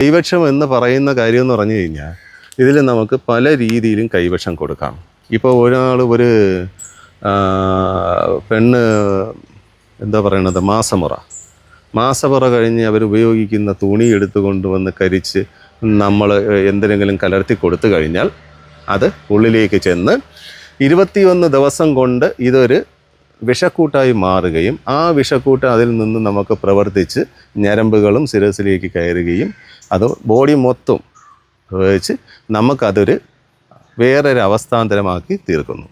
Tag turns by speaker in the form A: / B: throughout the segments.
A: കൈവശം എന്ന് പറയുന്ന കാര്യം എന്ന് പറഞ്ഞു കഴിഞ്ഞാൽ ഇതിൽ നമുക്ക് പല രീതിയിലും കൈവശം കൊടുക്കാം. ഇപ്പോൾ ഒരാൾ ഒരു പെണ്ണ് എന്താ പറയണത് മാസമുറ കഴിഞ്ഞ് അവർ ഉപയോഗിക്കുന്ന തുണി എടുത്തു കൊണ്ടുവന്ന് കരിച്ച് നമ്മൾ എന്തിനെങ്കിലും കലർത്തി കൊടുത്തു കഴിഞ്ഞാൽ അത് ഉള്ളിലേക്ക് ചെന്ന് 21 ദിവസം കൊണ്ട് ഇതൊരു വിഷക്കൂട്ടായി മാറുകയും ആ വിഷക്കൂട്ട് അതിൽ നിന്ന് നമുക്ക് പ്രവർത്തിച്ച് ഞരമ്പുകളും ശിരസിലേക്ക് കയറുകയും അത് ബോഡി മൊത്തം ഉപയോഗിച്ച് നമുക്കതൊരു വേറൊരു അവസ്ഥാന്തരമാക്കി തീർക്കുന്നു.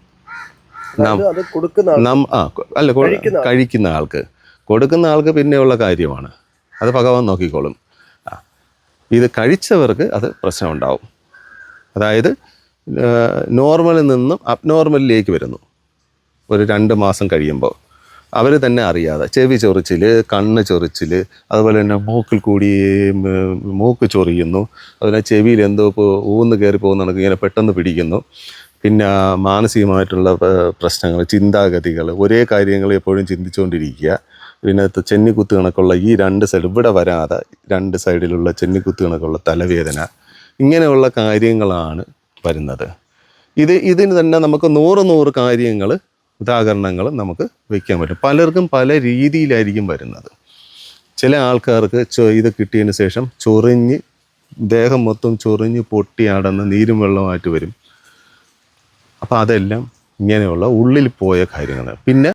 A: കഴിക്കുന്ന ആൾക്ക് കൊടുക്കുന്ന ആൾക്ക് പിന്നെയുള്ള കാര്യമാണ്, അത് ഭഗവാൻ നോക്കിക്കോളും. ഇത് കഴിച്ചവർക്ക് അത് പ്രശ്നമുണ്ടാവും. അതായത് നോർമലിൽ നിന്നും അബ്നോർമലിലേക്ക് വരുന്നു. ഒരു 2 മാസം കഴിയുമ്പോൾ അവർ തന്നെ അറിയാതെ ചെവി ചൊറിച്ചിൽ, കണ്ണ് ചൊറിച്ചിൽ, അതുപോലെ തന്നെ മൂക്കിൽ കൂടി മൂക്ക് ചൊറിയുന്നു, അതുപോലെ ചെവിയിൽ എന്തോ ഇപ്പോൾ ഊന്ന് കയറി പോകുന്നതൊക്കെ ഇങ്ങനെ പെട്ടെന്ന് പിടിക്കുന്നു. പിന്നെ മാനസികമായിട്ടുള്ള പ്രശ്നങ്ങൾ, ചിന്താഗതികൾ, ഒരേ കാര്യങ്ങൾ എപ്പോഴും ചിന്തിച്ചുകൊണ്ടിരിക്കുക. പിന്നെ ചെന്നിക്കുത്ത് കണക്കുള്ള ഈ 2 സൈഡ് ഇവിടെ വരാതെ 2 സൈഡിലുള്ള ചെന്നിക്കുത്ത് കണക്കുള്ള തലവേദന, ഇങ്ങനെയുള്ള കാര്യങ്ങളാണ് വരുന്നത്. ഇതിന് തന്നെ നമുക്ക് 100 കാര്യങ്ങൾ ഉദാഹരണങ്ങൾ നമുക്ക് വയ്ക്കാൻ പറ്റും. പലർക്കും പല രീതിയിലായിരിക്കും വരുന്നത്. ചില ആൾക്കാർക്ക് ഇത് കിട്ടിയതിന് ശേഷം ദേഹം മൊത്തം ചൊറിഞ്ഞ് പൊട്ടിയാടുന്ന നീരും വെള്ളമായിട്ട് വരും. അപ്പോൾ അതെല്ലാം ഇങ്ങനെയുള്ള ഉള്ളിൽ പോയ കാര്യങ്ങൾ. പിന്നെ